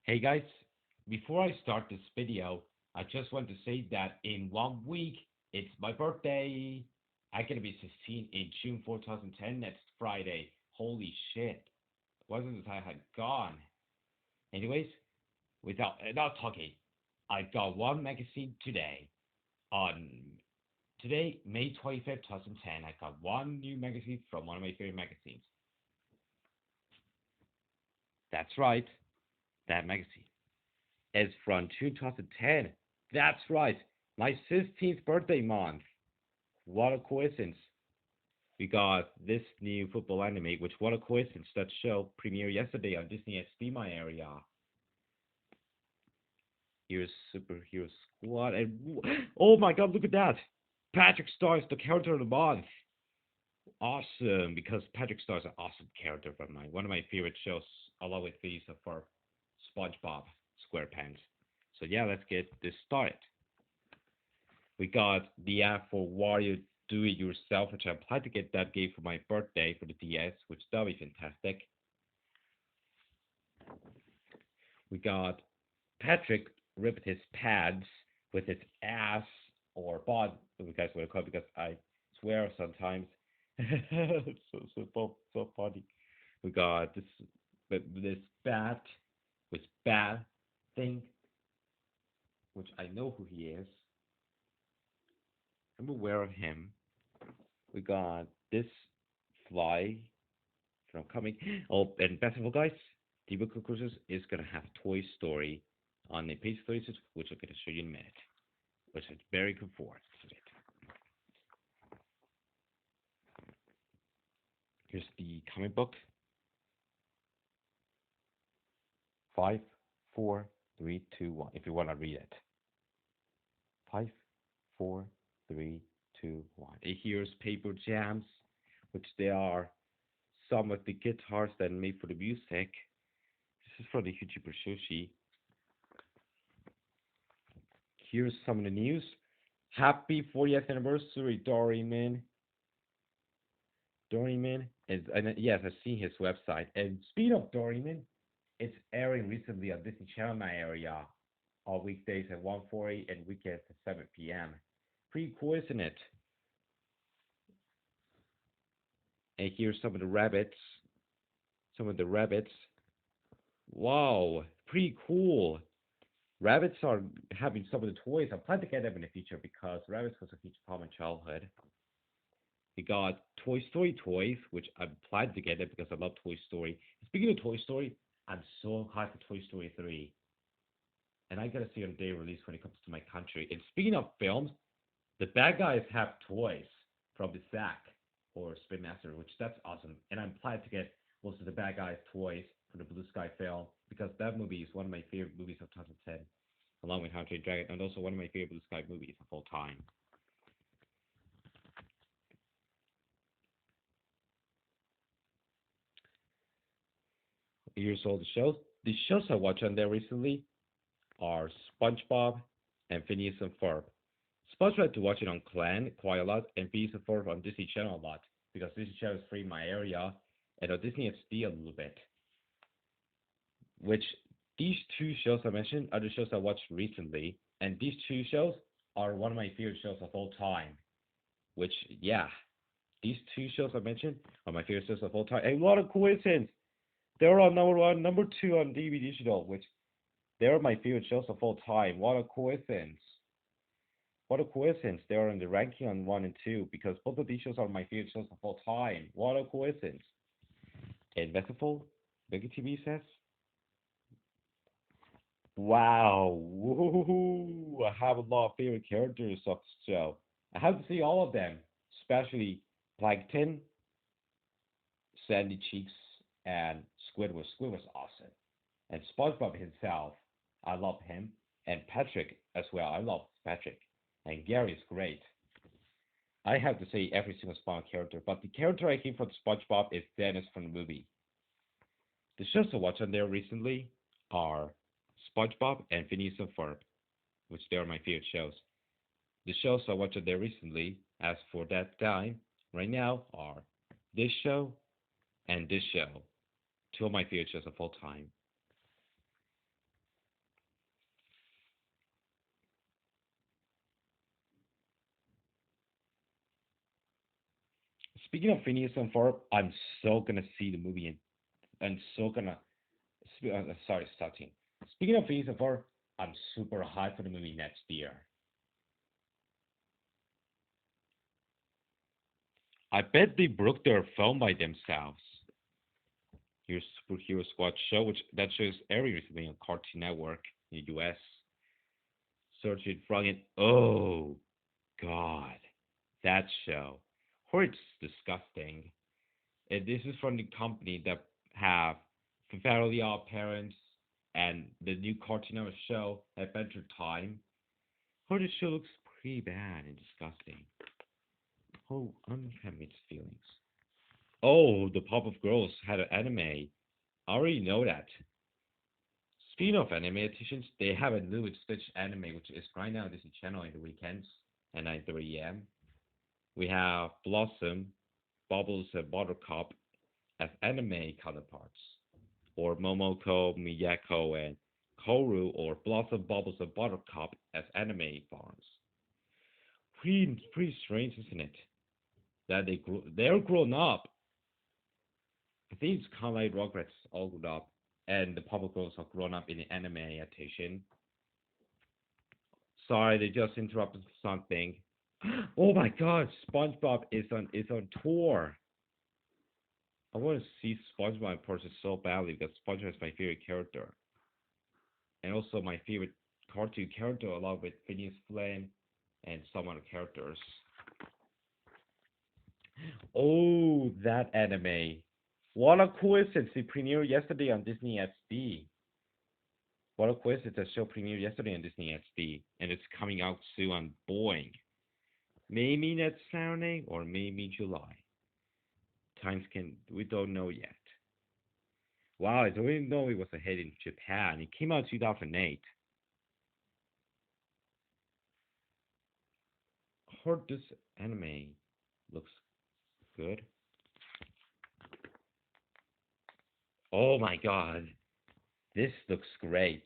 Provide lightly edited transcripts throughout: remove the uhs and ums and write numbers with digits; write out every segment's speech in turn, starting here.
Hey guys, before I start this video, I just want to say that in 1 week, it's my birthday. I'm gonna be 16 in June 2010, next Friday. Holy shit. Wasn't the time had gone. Anyways, without not talking, I got one magazine today. On today, May 25th, 2010, I got one new magazine from one of my favorite magazines. That's right, that magazine is from 2010. That's right, my 16th birthday month. What a coincidence. We got this new football anime, which what a coincidence. That show premiered yesterday on Disney XD my area. Here's Superhero Squad. And oh my god, look at that. Patrick Star is the character of the month. Awesome, because Patrick Star is an awesome character from one of my favorite shows, along with these for SpongeBob SquarePants. So yeah, let's get this started. We got the app for Wario Do It Yourself, which I applied to get that game for my birthday for the DS, which that'll be fantastic. We got Patrick ripped his pads with his ass or bod, you guys want to call it, because I swear sometimes. So funny. We got this bat with bat thing, which I know who he is. I'm aware of him. We got this fly from coming. Oh, and best of all, guys, Dibus Cruises is gonna have Toy Story on the page 36, which I'm gonna show you in a minute, which is very good forward to it. Here's the comic book. 5, 4, 3, 2, 1. If you wanna read it. 5, 4, 3, 2, 1. Here's paper jams, which they are some of the guitars that are made for the music. This is from the YouTuber Sushi. Here's some of the news. Happy 40th anniversary, Doryman. Doryman is, and yes, I've seen his website. And speaking of Doryman, it's airing recently on Disney Channel my area on weekdays at 1:40 and weekends at 7 p.m. Pretty cool, isn't it? And here's some of the rabbits. Some of the rabbits. Wow, pretty cool. Rabbits are having some of the toys. I plan to get them in the future because rabbits was a huge part of my childhood. We got Toy Story toys, which I'm planning to get them because I love Toy Story. Speaking of Toy Story, I'm so hyped for Toy Story 3. And I gotta see on day release when it comes to my country. And speaking of films, the bad guys have toys from the Zack or Spin Master, which that's awesome. And I'm planning to get most of the bad guys toys from the Blue Sky film because that movie is one of my favorite movies of 2010, along with How to Train Your Dragon, and also one of my favorite Blue Sky movies of all time. Here's all the shows. The shows I watched on there recently are SpongeBob and Phineas and Ferb. SpongeBob I had to watch it on Clan quite a lot, and Phineas and Ferb on Disney Channel a lot because Disney Channel is free in my area, and on Disney XD a little bit. Which these two shows I mentioned are the shows I watched recently, and these two shows are one of my favorite shows of all time. Which, yeah, these two shows I mentioned are my favorite shows of all time. And what a coincidence! They're on number one, number two on DB Digital, which they're my favorite shows of all time. What a coincidence! What a coincidence! They're in the ranking on one and two because both of these shows are my favorite shows of all time. What a coincidence! And best of all, Biggie TV says, wow, woohoo! I have a lot of favorite characters of the show. I have to see all of them, especially Plankton, Sandy Cheeks, and Squidward. Squid was awesome. And SpongeBob himself, I love him. And Patrick as well, I love Patrick. And Gary is great. I have to say every single SpongeBob character, but the character I hate from SpongeBob is Dennis from the movie. The shows I watched on there recently are SpongeBob and Phineas and Ferb, which they are my favorite shows. The shows I watched on there recently, as for that time, right now, are this show and this show. Two of my favorite shows of all time. Speaking of Phineas and Ferb, I'm so gonna see the movie and I'm so gonna. Sorry, starting. Speaking of Phineas and Ferb, I'm super hyped for the movie next year. I bet they broke their phone by themselves. Here's Superhero Squad show, which that shows airing recently on Cartoon Network in the U.S. Search it, frog it. Oh God, that show. Oh, it's disgusting. And this is from the company that have Fairly Odd Parents and the new Cartoon Network show Adventure Time. Oh, this show looks pretty bad and disgusting. Oh, I'm having mixed feelings. Oh, the Pop-Up Girls had an anime. I already know that. Speaking of anime adaptations, they have a new Stitch anime, which is right now on Disney Channel in the weekends at 9:30 a.m. We have Blossom, Bubbles, and Buttercup as anime counterparts, or Momoko, Miyako, and Koru, or Blossom, Bubbles, and Buttercup as anime forms. Pretty strange, isn't it? That they're grown up. I think it's kind of like Rugrats all grown up, and the Pop Girls are grown up in the anime adaptation. Sorry, they just interrupted something. Oh my God, SpongeBob is on tour. I want to see SpongeBob in person so badly because SpongeBob is my favorite character, and also my favorite cartoon character, along with Phineas Flynn and some other characters. Oh, that anime! What a coincidence! It premiered yesterday on Disney XD. What a coincidence! The show premiered yesterday on Disney XD, and it's coming out soon on Boeing. Maybe next Saturday or maybe July. Times can we don't know yet. Wow, I didn't know it was a hit in Japan. It came out in 2008. Heard this anime looks good. Oh my God, this looks great.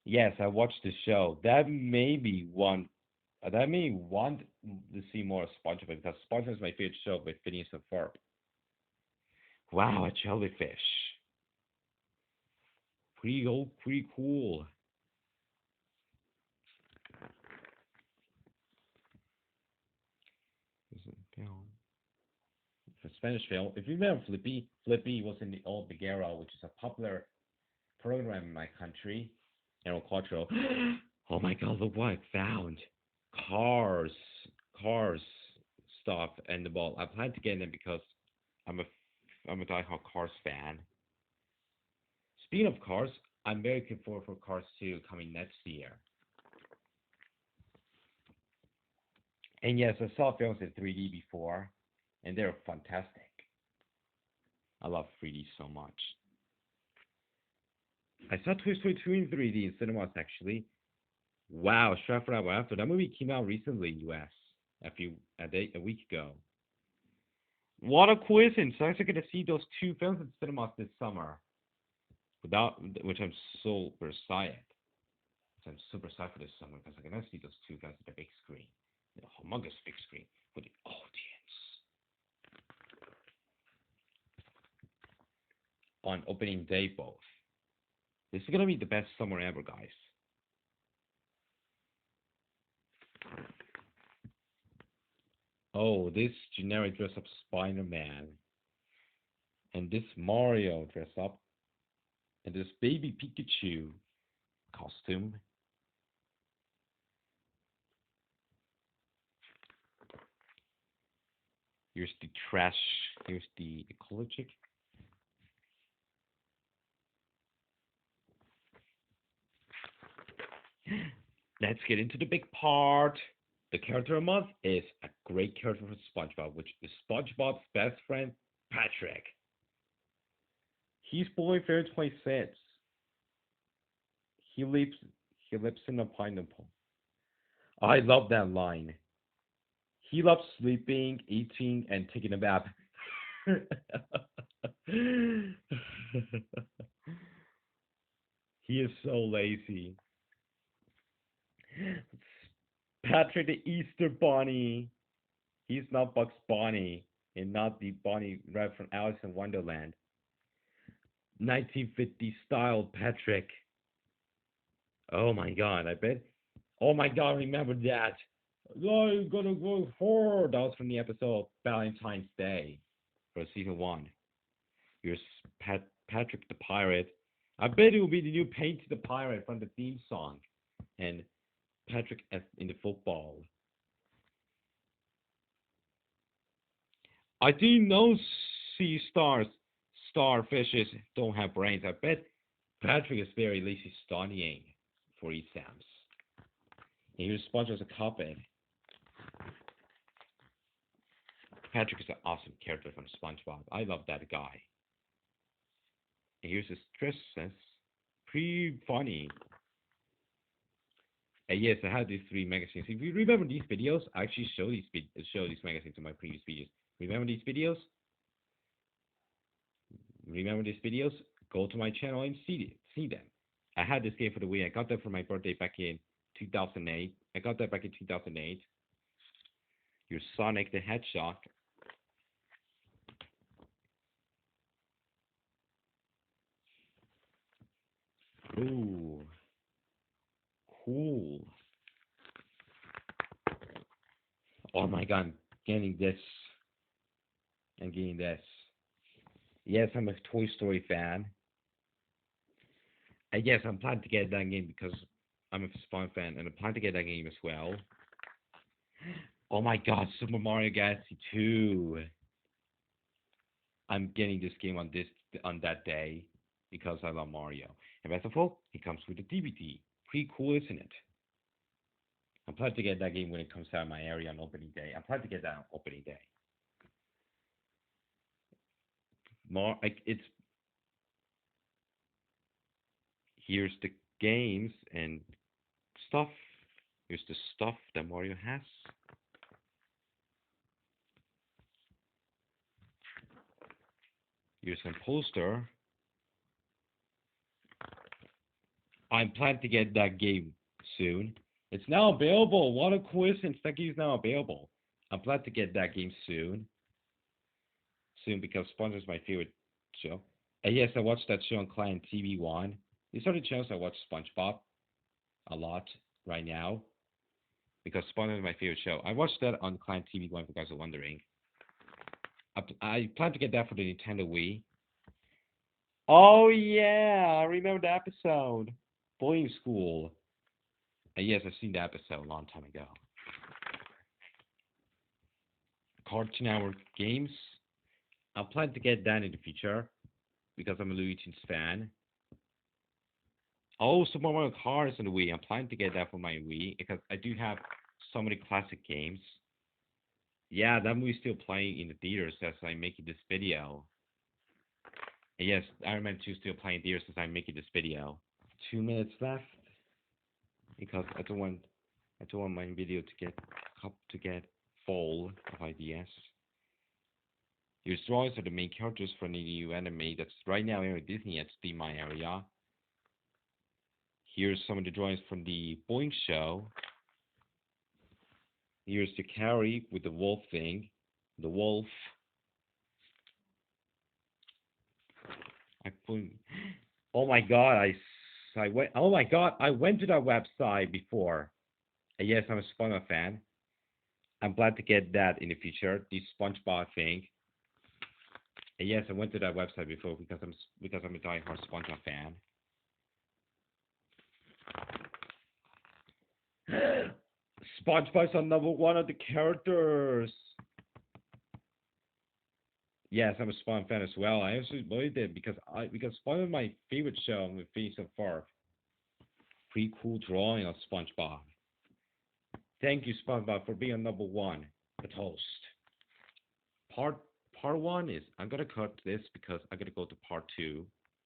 Yes, I watched the show. That made me want to see more of SpongeBob because SpongeBob is my favorite show with Phineas and Ferb. Wow, a jellyfish. Pretty cool. Is it film? It's a Spanish film. If you remember Flippy, Flippy was in the old Figueroa, which is a popular program in my country, Aero Quattro. Oh my God, look what I found. Cars, cars stuff and the ball. I plan to get them because I'm a I'm a diehard Cars fan. Speaking of Cars, I'm very looking forward for Cars 2 coming next year. And yes, I saw films in 3D before, and they're fantastic. I love 3D so much. I saw Toy Story 2 in 3D in cinemas actually. Wow, Stratford after that movie came out recently in US a week ago. What a coincidence! I'm actually gonna see those two films in cinemas this summer. Without which I'm super excited. I'm super excited for this summer because I can see those two guys at the big screen, the humongous big screen with the audience on opening day both. This is gonna be the best summer ever, guys. Oh, this generic dress up Spider-Man and this Mario dress up and this baby Pikachu costume. Here's the trash. Here's the ecologic. Let's get into the big part. The character of the month is a great character for SpongeBob, which is SpongeBob's best friend, Patrick. He's born February 26th. He lives he lives in a pineapple. I love that line. He loves sleeping, eating, and taking a bath. He is so lazy. Patrick the Easter Bunny. He's not Bugs Bunny and not the bunny right from Alice in Wonderland. 1950 style Patrick. Oh my god, I bet. Oh my god, remember that. I'm gonna go for that was from the episode Valentine's Day for season one. Here's Patrick the Pirate. I bet it will be the new Paint the Pirate from the theme song. And Patrick as in the football. I didn't know sea stars, starfishes don't have brains. I bet Patrick is very lazy studying for exams. And here's Sponge as a puppet. Patrick is an awesome character from SpongeBob. I love that guy. And here's his dress sense. Pretty funny. And yes, I had these three magazines. If you remember these videos, I actually show these magazines in my previous videos. Remember these videos? Remember these videos? Go to my channel and see them. I had this game for the Wii. I got that for my birthday back in 2008. I got that back in 2008. Your Sonic the Hedgehog. Ooh. Cool. Oh my god, I'm getting this. I'm getting this. Yes, I'm a Toy Story fan. And yes, I'm planning to get that game because I'm a Spawn fan, and I'm planning to get that game as well. Oh my god, Super Mario Galaxy 2. I'm getting this game on that day because I love Mario. And best of all, it comes with a DVD. Pretty cool, isn't it? I'm planning to get that game when it comes out in my area on opening day. I'm planning to get that on opening day. It's here's the games and stuff. Here's the stuff that Mario has. Here's some poster. I'm planning to get that game soon. It's now available. What a coincidence! That game is now available. I'm planning to get that game soon. Soon because SpongeBob is my favorite show. And yes, I watched that show on Client TV One. These are the channels I watch SpongeBob a lot right now because SpongeBob is my favorite show. I watched that on Client TV One. If you guys are wondering, I plan to get that for the Nintendo Wii. Oh yeah, I remember the episode. Boarding School. And yes, I've seen the episode a long time ago. Cartoon Network games. I plan to get that in the future because I'm a Looney Tunes fan. Oh, Super Mario Kart is on the Wii. I'm planning to get that for my Wii because I do have so many classic games. Yeah, that movie's still playing in the theaters as I'm making this video. And yes, Iron Man 2 is still playing in theaters as I'm making this video. 2 minutes left because I don't want my video to get full of ideas. Your drawings are the main characters from the new anime that's right now in Disney at Steam My area. Here's some of the drawings from the Boing show. Here's the Carrie with the wolf thing. The wolf. Oh my god, I went. Oh my god, I went to that website before. And yes, I'm a SpongeBob fan. I'm glad to get that in the future. The SpongeBob thing. And yes, I went to that website before because I'm a diehard SpongeBob fan. SpongeBob's on #1 of the characters. Yes, I'm a SpongeBob fan as well. I actually believed it because SpongeBob is my favorite show with Phineas and Ferb. Pretty cool drawing of SpongeBob. Thank you, SpongeBob, for being on #1, the host. Part 1 is I'm gonna cut this because I'm gonna go to part 2.